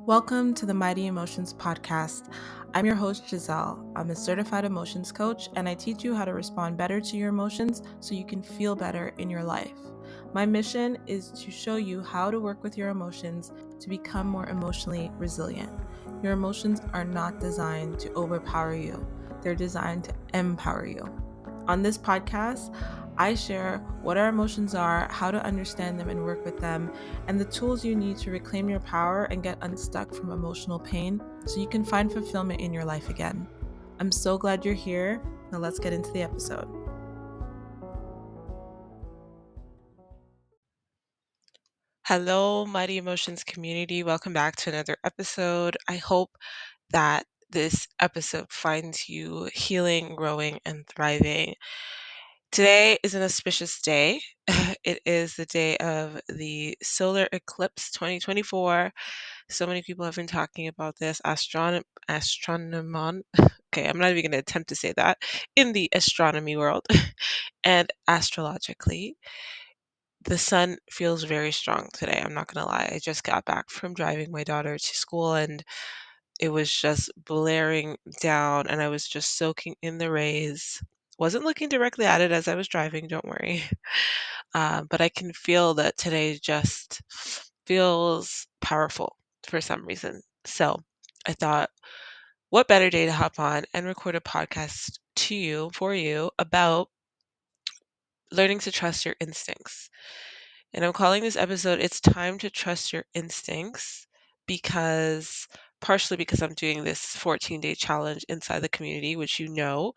Welcome to the Mighty Emotions podcast. I'm your host, Giselle. I'm a certified emotions coach, and I teach you how to respond better to your emotions so you can feel better in your life. My mission is to show you how to work with your emotions to become more emotionally resilient. Your emotions are not designed to overpower you, they're designed to empower you. On this podcast, I share what our emotions are, how to understand them and work with them, and the tools you need to reclaim your power and get unstuck from emotional pain so you can find fulfillment in your life again. I'm so glad you're here. Now let's get into the episode. Hello, Mighty Emotions community. Welcome back to another episode. I hope that this episode finds you healing, growing, and thriving. Today is an auspicious day. It is the day of the solar eclipse 2024. So many people have been talking about this. Astronomon. Okay, I'm not even going to attempt to say that. In the astronomy world and astrologically, the sun feels very strong today. I'm not going to lie. I just got back from driving my daughter to school and it was just blaring down and I was just soaking in the rays. Wasn't looking directly at it as I was driving, don't worry. But I can feel that today just feels powerful for some reason. So I thought, what better day to hop on and record a podcast for you about learning to trust your instincts. And I'm calling this episode It's Time to Trust Your Instincts because partially because I'm doing this 14-day challenge inside the community, which you know.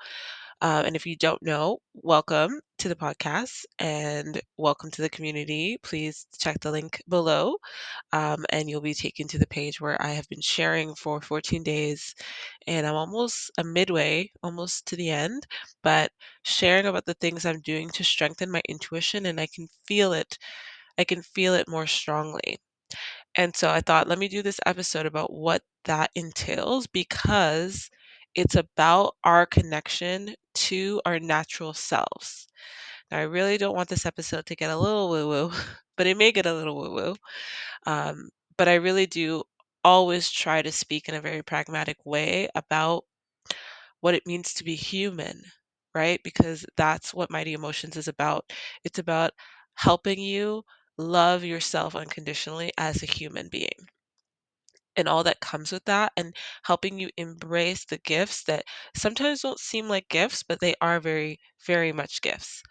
And if you don't know, welcome to the podcast and welcome to the community. Please check the link below and you'll be taken to the page where I have been sharing for 14 days. And I'm almost midway, almost to the end, but sharing about the things I'm doing to strengthen my intuition, and I can feel it. I can feel it more strongly. And so I thought, let me do this episode about what that entails because it's about our connection to our natural selves. Now, I really don't want this episode to get a little woo woo, but it may get a little woo woo. But I really do always try to speak in a very pragmatic way about what it means to be human, right? Because that's what Mighty Emotions is about. It's about helping you love yourself unconditionally as a human being and all that comes with that, and helping you embrace the gifts that sometimes don't seem like gifts, but they are very, very much gifts.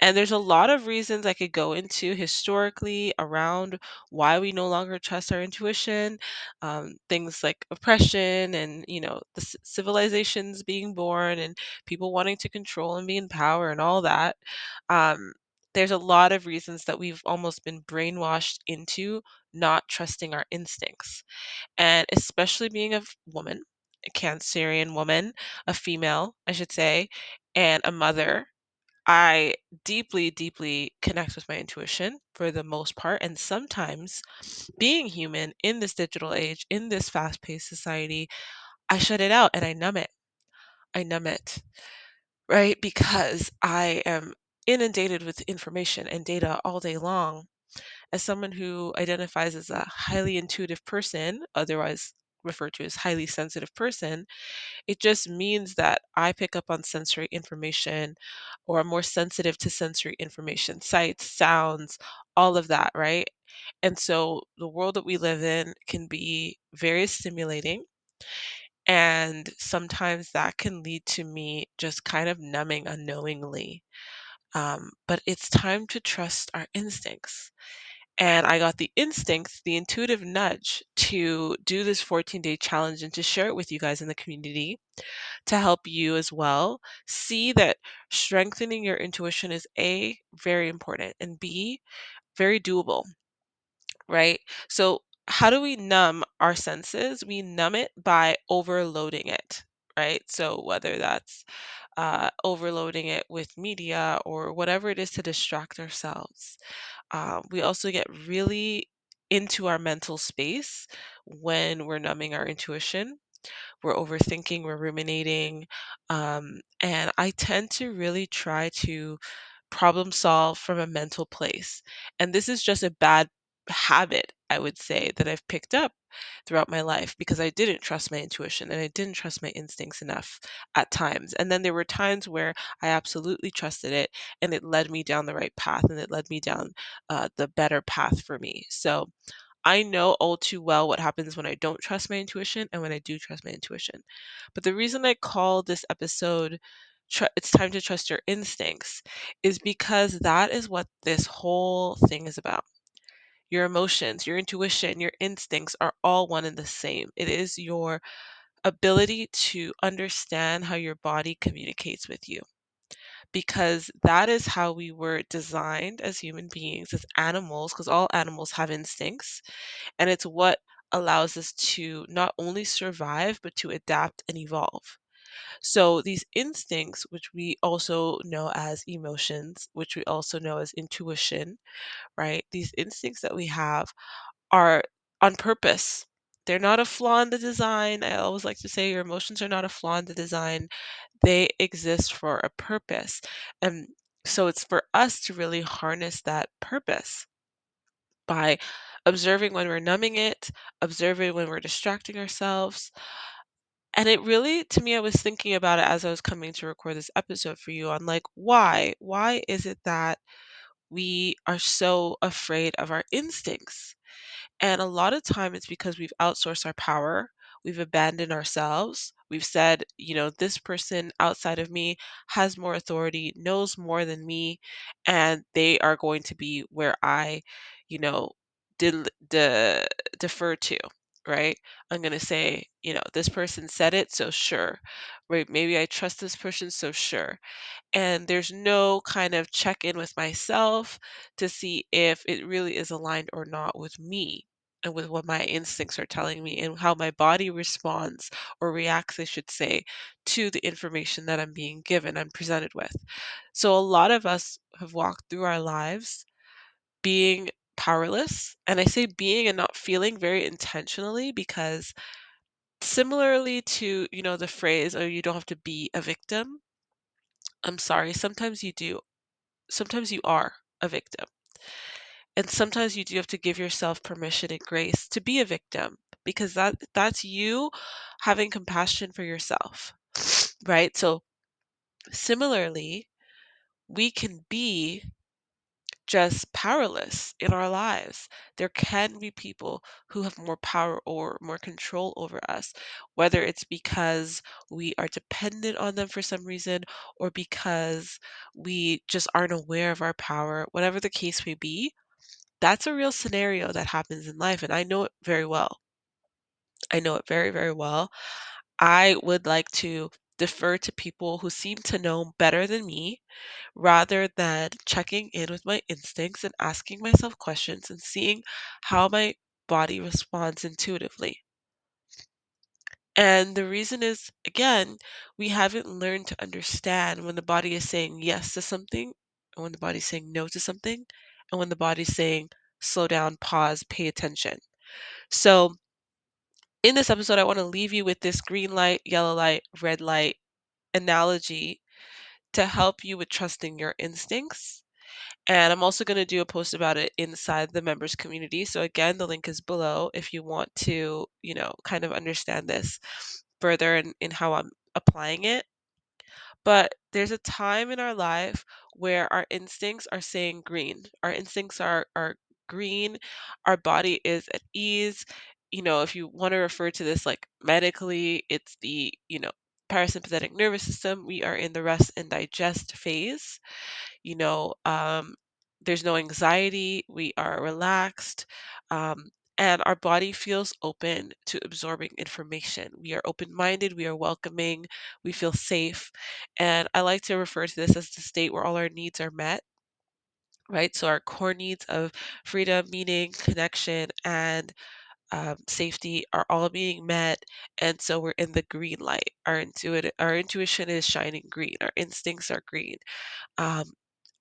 And there's a lot of reasons I could go into historically around why we no longer trust our intuition, things like oppression and, the civilizations being born and people wanting to control and be in power and all that. Um, there's a lot of reasons that we've almost been brainwashed into not trusting our instincts. And especially being a woman, a Cancerian woman, a female, I should say, and a mother, I deeply, deeply connect with my intuition for the most part. And sometimes being human in this digital age, in this fast paced society, I shut it out and I numb it. I numb it, right? Because I am inundated with information and data all day long. As someone who identifies as a highly intuitive person, otherwise referred to as highly sensitive person, it just means that I pick up on sensory information or I'm more sensitive to sensory information, sights, sounds, all of that, right? And so the world that we live in can be very stimulating. And sometimes that can lead to me just kind of numbing unknowingly. But it's time to trust our instincts. And I got the instincts, the intuitive nudge to do this 14-day challenge and to share it with you guys in the community to help you as well see that strengthening your intuition is A, very important, and B, very doable, right? So, how do we numb our senses? We numb it by overloading it, right? So, whether that's overloading it with media or whatever it is to distract ourselves. We also get really into our mental space when we're numbing our intuition. We're overthinking, we're ruminating. And I tend to really try to problem solve from a mental place. And this is just a bad habit, I would say, that I've picked up throughout my life because I didn't trust my intuition and I didn't trust my instincts enough at times. And then there were times where I absolutely trusted it and it led me down the right path and it led me down the better path for me. So I know all too well what happens when I don't trust my intuition and when I do trust my intuition. But the reason I call this episode It's Time to Trust Your Instincts is because that is what this whole thing is about. Your emotions, your intuition, your instincts are all one and the same. It is your ability to understand how your body communicates with you because that is how we were designed as human beings, as animals, because all animals have instincts and it's what allows us to not only survive but to adapt and evolve. So these instincts, which we also know as emotions, which we also know as intuition, right? These instincts that we have are on purpose. They're not a flaw in the design. I always like to say your emotions are not a flaw in the design. They exist for a purpose. And so it's for us to really harness that purpose by observing when we're numbing it, observing when we're distracting ourselves. And it really, to me, I was thinking about it as I was coming to record this episode for you on like, why? Why is it that we are so afraid of our instincts? And a lot of time it's because we've outsourced our power. We've abandoned ourselves. We've said, this person outside of me has more authority, knows more than me, and they are going to be where I, you know, defer to, right? I'm going to say, this person said it, so sure, right? Maybe I trust this person, so sure, and there's no kind of check in with myself to see if it really is aligned or not with me and with what my instincts are telling me and how my body responds or reacts, I should say, to the information that I'm being given, I'm presented with. So a lot of us have walked through our lives being powerless. And I say being and not feeling very intentionally because similarly to, the phrase, oh, you don't have to be a victim. I'm sorry, sometimes you do. Sometimes you are a victim. And sometimes you do have to give yourself permission and grace to be a victim because that's you having compassion for yourself. Right? So similarly, we can be just powerless in our lives. There can be people who have more power or more control over us, whether it's because we are dependent on them for some reason or because we just aren't aware of our power, whatever the case may be. That's a real scenario that happens in life, and I know it very well. I know it very, very well. I would like to defer to people who seem to know better than me rather than checking in with my instincts and asking myself questions and seeing how my body responds intuitively. And the reason is, again, we haven't learned to understand when the body is saying yes to something, and when the body is saying no to something, and when the body is saying slow down, pause, pay attention. So, in this episode, I want to leave you with this green light, yellow light, red light analogy to help you with trusting your instincts. And I'm also going to do a post about it inside the members community. So again, the link is below if you want to, kind of understand this further in how I'm applying it. But there's a time in our life where our instincts are saying green. Our instincts are green. Our body is at ease. If you want to refer to this like medically, it's the, parasympathetic nervous system. We are in the rest and digest phase. you know, um, there's no anxiety, we are relaxed, um, and our body feels open to absorbing information. We are open minded, we are welcoming, we feel safe. And I like to refer to this as the state where all our needs are met. Right, so our core needs of freedom, meaning, connection, and safety are all being met, and so we're in the green light. Our intuition is shining green. Our instincts are green. Um,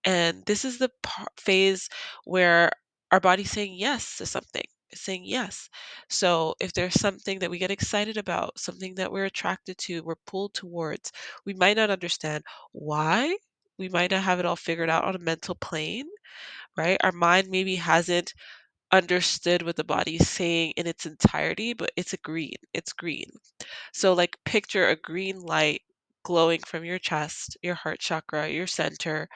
and this is the phase where our body's saying yes to something. It's saying yes. So if there's something that we get excited about, something that we're attracted to, we're pulled towards, we might not understand why. We might not have it all figured out on a mental plane, right? Our mind maybe hasn't understood what the body is saying in its entirety, but it's a green. It's green. So, like, picture a green light glowing from your chest, your heart chakra, your center,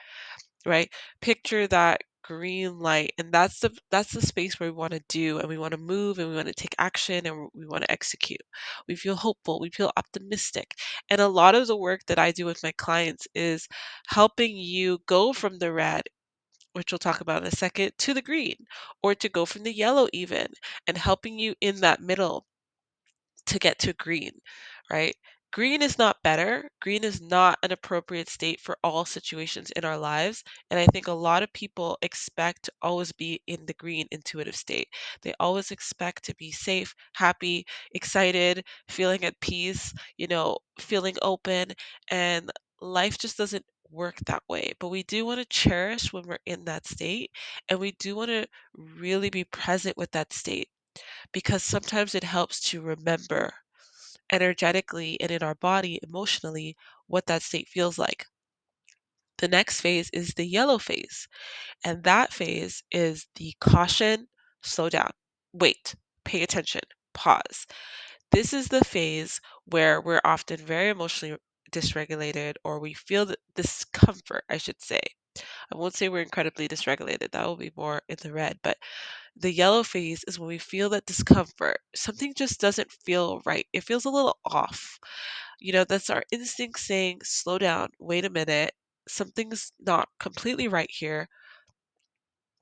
right? Picture that green light, and that's the space where we want to do, and we want to move, and we want to take action, and we want to execute. We feel hopeful, we feel optimistic. And a lot of the work that I do with my clients is helping you go from the red, which we'll talk about in a second, to the green, or to go from the yellow even, and helping you in that middle to get to green, right? Green is not better. Green is not an appropriate state for all situations in our lives. And I think a lot of people expect to always be in the green intuitive state. They always expect to be safe, happy, excited, feeling at peace, feeling open. And life just doesn't work that way. But we do want to cherish when we're in that state. And we do want to really be present with that state because sometimes it helps to remember energetically and in our body emotionally what that state feels like. The next phase is the yellow phase, and that phase is the caution, slow down, wait, pay attention, pause. This is the phase where we're often very emotionally dysregulated, or we feel the discomfort, I should say. I won't say we're incredibly dysregulated, that will be more in the red, but the yellow phase is when we feel that discomfort. Something just doesn't feel right. It feels a little off. That's our instinct saying, slow down, wait a minute. Something's not completely right here.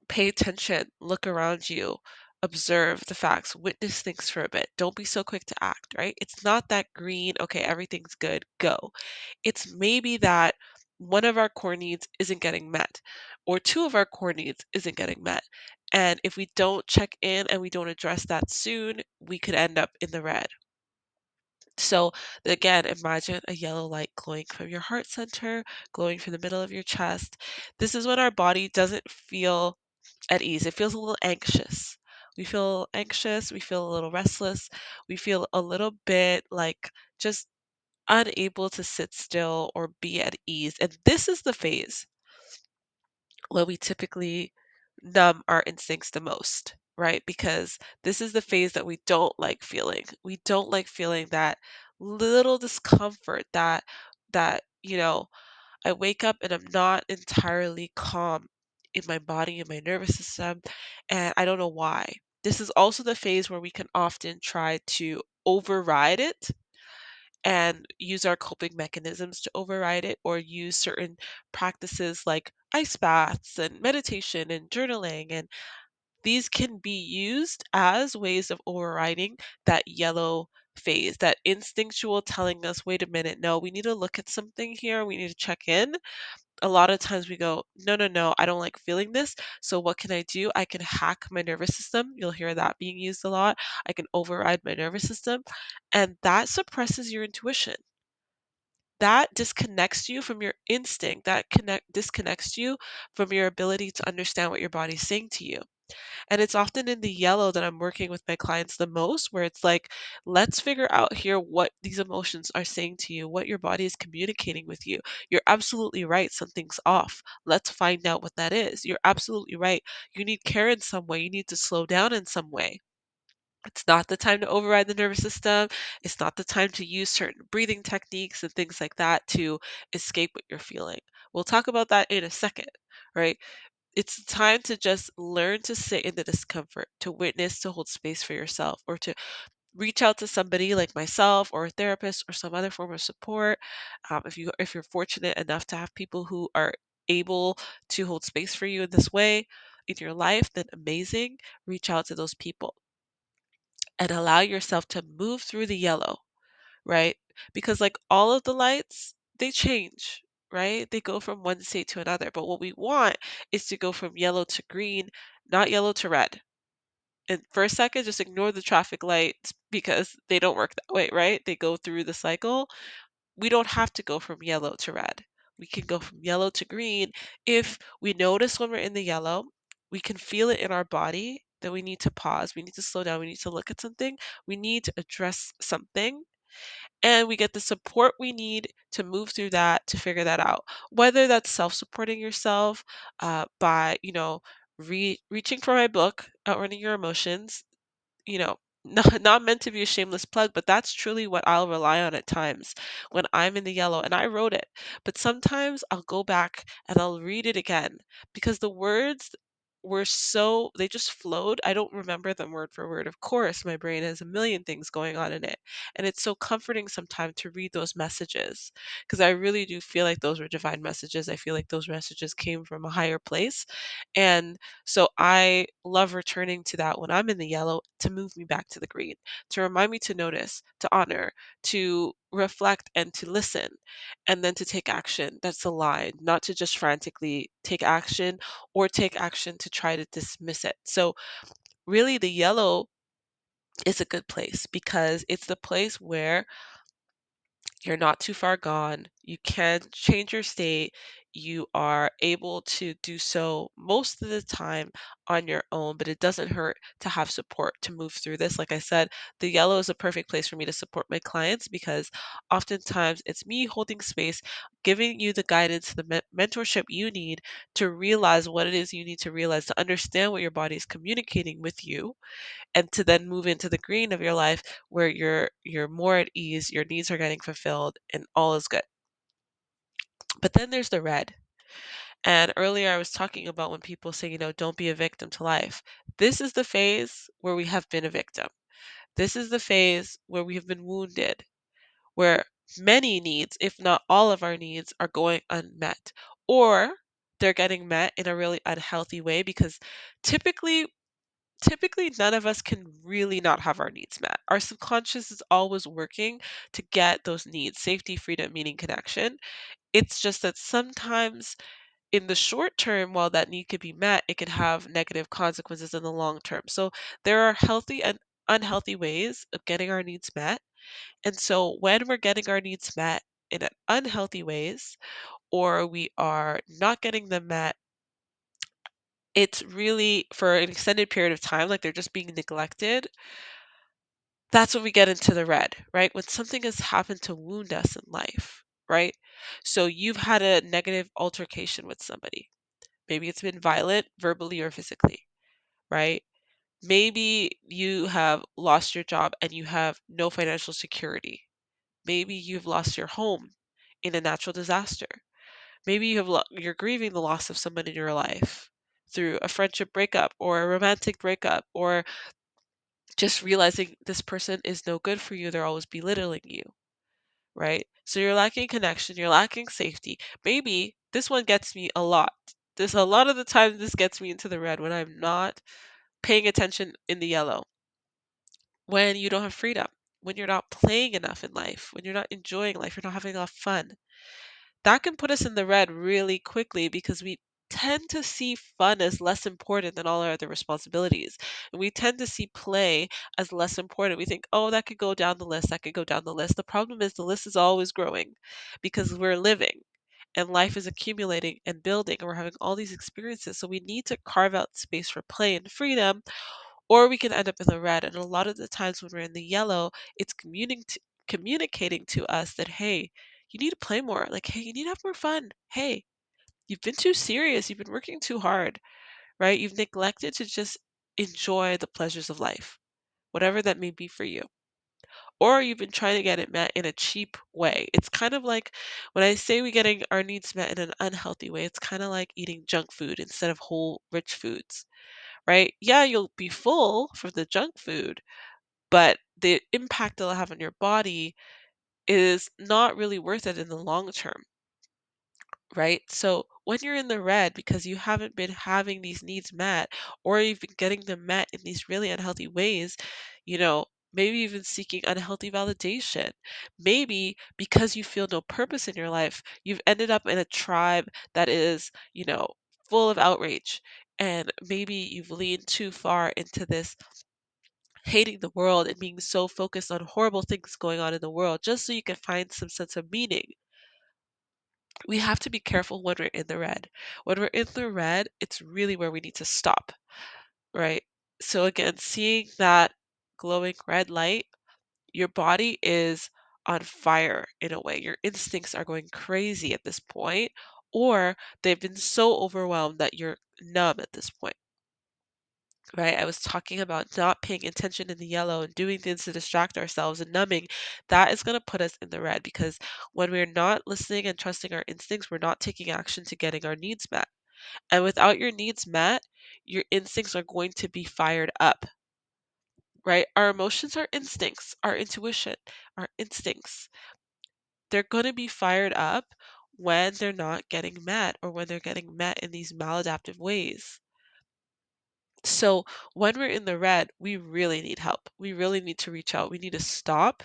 Pay attention, look around you, observe the facts, witness things for a bit. Don't be so quick to act, right? It's not that green, okay, everything's good, go. It's maybe that one of our core needs isn't getting met, or two of our core needs isn't getting met. And if we don't check in and we don't address that soon, we could end up in the red. So, again, imagine a yellow light glowing from your heart center, glowing from the middle of your chest. This is when our body doesn't feel at ease. It feels a little anxious. We feel anxious, we feel a little restless, we feel a little bit like just unable to sit still or be at ease. And this is the phase where we typically numb our instincts the most, right? Because this is the phase that we don't like feeling. We don't like feeling that little discomfort that I wake up and I'm not entirely calm in my body and my nervous system, and I don't know why. This is also the phase where we can often try to override it and use our coping mechanisms to override it, or use certain practices like ice baths and meditation and journaling. And these can be used as ways of overriding that yellow phase, that instinctual telling us, wait a minute, no, we need to look at something here, we need to check in. A lot of times we go, no, no, no, I don't like feeling this. So what can I do? I can hack my nervous system. You'll hear that being used a lot. I can override my nervous system. And that suppresses your intuition. That disconnects you from your instinct. That connect disconnects you from your ability to understand what your body's saying to you. And it's often in the yellow that I'm working with my clients the most, where it's like, let's figure out here what these emotions are saying to you, what your body is communicating with you. You're absolutely right. Something's off. Let's find out what that is. You're absolutely right. You need care in some way. You need to slow down in some way. It's not the time to override the nervous system. It's not the time to use certain breathing techniques and things like that to escape what you're feeling. We'll talk about that in a second, right? It's time to just learn to sit in the discomfort, to witness, to hold space for yourself, or to reach out to somebody like myself or a therapist or some other form of support. If you're fortunate enough to have people who are able to hold space for you in this way in your life, then amazing. Reach out to those people and allow yourself to move through the yellow, right? Because like all of the lights, they change, right? They go from one state to another. But what we want is to go from yellow to green, not yellow to red. And for a second, just ignore the traffic lights because they don't work that way, right? They go through the cycle. We don't have to go from yellow to red. We can go from yellow to green. If we notice when we're in the yellow, we can feel it in our body that we need to pause, we need to slow down, we need to look at something, we need to address something, and we get the support we need to move through that, to figure that out. Whether that's self-supporting yourself by, reaching for my book, Outrunning Your Emotions, you know, not meant to be a shameless plug, but that's truly what I'll rely on at times when I'm in the yellow. And I wrote it, but sometimes I'll go back and I'll read it again because the words were so, they just flowed. I don't remember them word for word. Of course, my brain has a million things going on in it. And it's so comforting sometimes to read those messages because I really do feel like those were divine messages. I feel like those messages came from a higher place. And so I love returning to that when I'm in the yellow to move me back to the green, to remind me to notice, to honor, to reflect, and to listen, and then to take action that's aligned, not to just frantically take action or take action to try to dismiss it. So, really, the yellow is a good place because it's the place where you're not too far gone. You can change your state. You are able to do so most of the time on your own, but it doesn't hurt to have support to move through this. Like I said, the yellow is a perfect place for me to support my clients because oftentimes it's me holding space, giving you the guidance, the mentorship you need to realize what it is you need to realize, to understand what your body is communicating with you, and to then move into the green of your life where you're more at ease, your needs are getting fulfilled, and all is good. But then there's the red. And earlier I was talking about when people say, don't be a victim to life. This is the phase where we have been a victim. This is the phase where we have been wounded, where many needs, if not all of our needs, are going unmet, or they're getting met in a really unhealthy way because typically typically none of us can really not have our needs met. Our subconscious is always working to get those needs, safety, freedom, meaning, connection. It's just that sometimes in the short term, while that need could be met, it could have negative consequences in the long term. So there are healthy and unhealthy ways of getting our needs met. And so when we're getting our needs met in an unhealthy ways, or we are not getting them met, it's really for an extended period of time, like they're just being neglected. That's when we get into the red, right? When something has happened to wound us in life, right? So you've had a negative altercation with somebody. Maybe it's been violent, verbally or physically, right? Maybe you have lost your job and you have no financial security. Maybe you've lost your home in a natural disaster. Maybe you're grieving the loss of someone in your life through a friendship breakup or a romantic breakup, or just realizing this person is no good for you. They're always belittling you, right? So you're lacking connection, you're lacking safety. Maybe this one gets me a lot. This a lot of the time this gets me into the red when I'm not paying attention in the yellow. When you don't have freedom, when you're not playing enough in life, when you're not enjoying life, you're not having enough fun. That can put us in the red really quickly because we tend to see fun as less important than all our other responsibilities. And we tend to see play as less important. We think, oh, that could go down the list, that could go down the list. The problem is the list is always growing because we're living and life is accumulating and building and we're having all these experiences. So we need to carve out space for play and freedom, or we can end up in the red. And a lot of the times when we're in the yellow, it's communicating to us that, hey, you need to play more. Like, hey, you need to have more fun. Hey, you've been too serious. You've been working too hard, right? You've neglected to just enjoy the pleasures of life, whatever that may be for you. Or you've been trying to get it met in a cheap way. It's kind of like when I say we getting our needs met in an unhealthy way, it's kind of like eating junk food instead of whole, rich foods, right? Yeah, you'll be full from the junk food, but the impact it'll have on your body is not really worth it in the long term, right? So when you're in the red because you haven't been having these needs met, or you've been getting them met in these really unhealthy ways, maybe even seeking unhealthy validation. Maybe because you feel no purpose in your life, you've ended up in a tribe that is, full of outrage. And maybe you've leaned too far into this hating the world and being so focused on horrible things going on in the world just so you can find some sense of meaning. We have to be careful when we're in the red. When we're in the red, it's really where we need to stop, right? So again, seeing that glowing red light, your body is on fire in a way. Your instincts are going crazy at this point, or they've been so overwhelmed that you're numb at this point. right? I was talking about not paying attention in the yellow and doing things to distract ourselves and numbing. That is going to put us in the red because when we're not listening and trusting our instincts, we're not taking action to getting our needs met. And without your needs met, your instincts are going to be fired up, right? Our emotions are instincts, our intuition, our instincts. They're going to be fired up when they're not getting met or when they're getting met in these maladaptive ways. So when we're in the red, we really need help. We really need to reach out. We need to stop.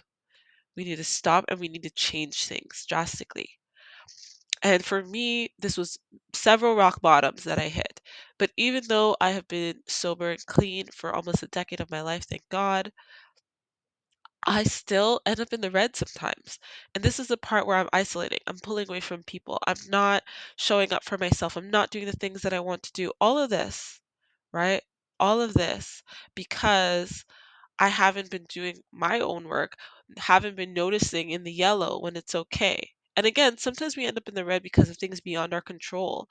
We need to stop and we need to change things drastically. And for me, this was several rock bottoms that I hit. But even though I have been sober and clean for almost a decade of my life, thank God, I still end up in the red sometimes. And this is the part where I'm isolating. I'm pulling away from people. I'm not showing up for myself. I'm not doing the things that I want to do. All of this, right? All of this because I haven't been doing my own work, haven't been noticing in the yellow when it's okay. And again, sometimes we end up in the red because of things beyond our control.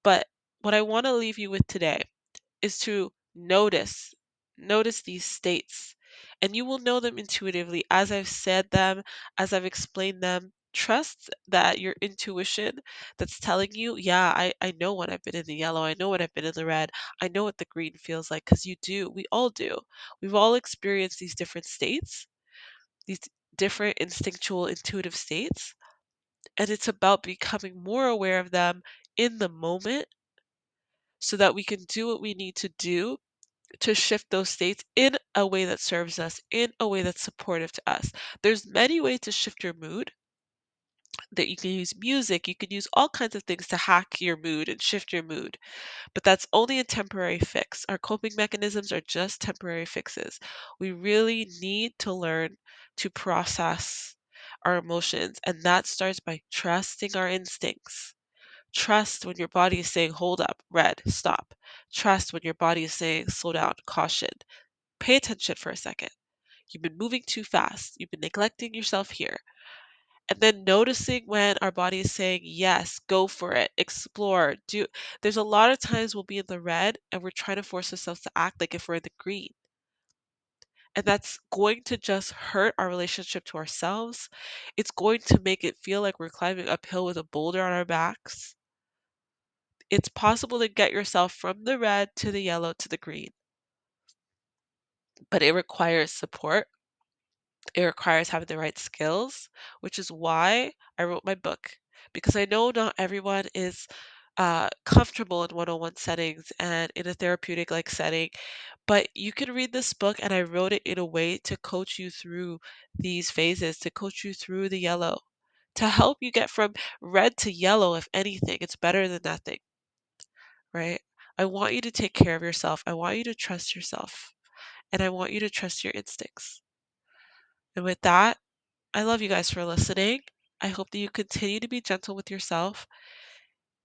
But what I want to leave you with today is to notice these states. And you will know them intuitively as I've said them, as I've explained them. Trust that your intuition that's telling you, yeah, I know when I've been in the yellow, I know when I've been in the red, I know what the green feels like, because you do. We all do. We've all experienced these different states, these different instinctual, intuitive states. And it's about becoming more aware of them in the moment so that we can do what we need to do to shift those states in a way that serves us, in a way that's supportive to us. There's many ways to shift your mood that you can use music, you can use all kinds of things to hack your mood and shift your mood, but that's only a temporary fix. Our coping mechanisms are just temporary fixes. We really need to learn to process our emotions, and that starts by trusting our instincts. Trust when your body is saying, hold up, red, stop. Trust when your body is saying, slow down, caution. Pay attention for a second. You've been moving too fast. You've been neglecting yourself here. And then noticing when our body is saying, yes, go for it, explore, do. There's a lot of times we'll be in the red and we're trying to force ourselves to act like if we're in the green. And that's going to just hurt our relationship to ourselves. It's going to make it feel like we're climbing uphill with a boulder on our backs. It's possible to get yourself from the red to the yellow to the green, but it requires support. It requires having the right skills, which is why I wrote my book, because I know not everyone is comfortable in one-on-one settings and in a therapeutic like setting, but you can read this book and I wrote it in a way to coach you through these phases, to coach you through the yellow, to help you get from red to yellow. If anything, it's better than nothing, right? I want you to take care of yourself. I want you to trust yourself, and I want you to trust your instincts. And with that, I love you guys for listening. I hope that you continue to be gentle with yourself.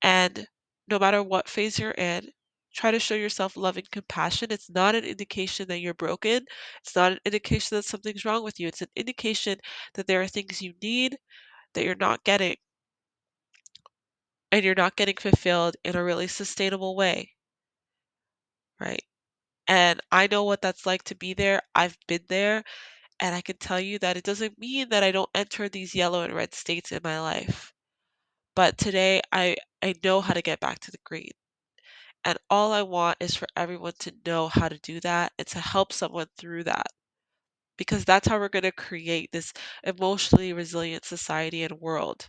And no matter what phase you're in, try to show yourself love and compassion. It's not an indication that you're broken. It's not an indication that something's wrong with you. It's an indication that there are things you need that you're not getting, and you're not getting fulfilled in a really sustainable way, right? And I know what that's like to be there. I've been there. And I can tell you that it doesn't mean that I don't enter these yellow and red states in my life. But today I know how to get back to the green. And all I want is for everyone to know how to do that and to help someone through that. Because that's how we're going to create this emotionally resilient society and world,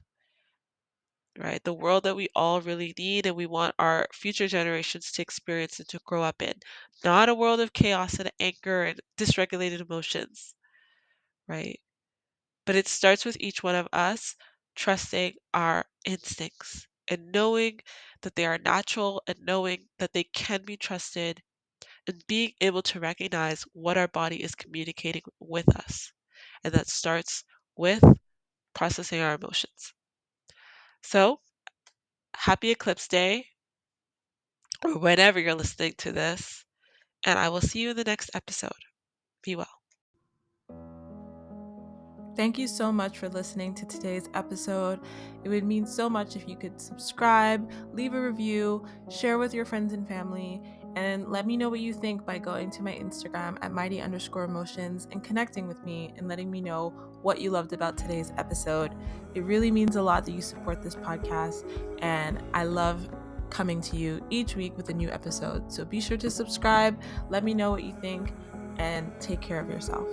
right? The world that we all really need and we want our future generations to experience and to grow up in. Not a world of chaos and anger and dysregulated emotions, right? But it starts with each one of us trusting our instincts and knowing that they are natural and knowing that they can be trusted and being able to recognize what our body is communicating with us. And that starts with processing our emotions. So, happy Eclipse Day, or whenever you're listening to this, and I will see you in the next episode. Be well. Thank you so much for listening to today's episode. It would mean so much if you could subscribe, leave a review, share with your friends and family, And let me know what you think by going to my Instagram at mighty_emotions and connecting with me and letting me know what you loved about today's episode. It really means a lot that you support this podcast, and I love coming to you each week with a new episode. So be sure to subscribe, let me know what you think, and take care of yourself.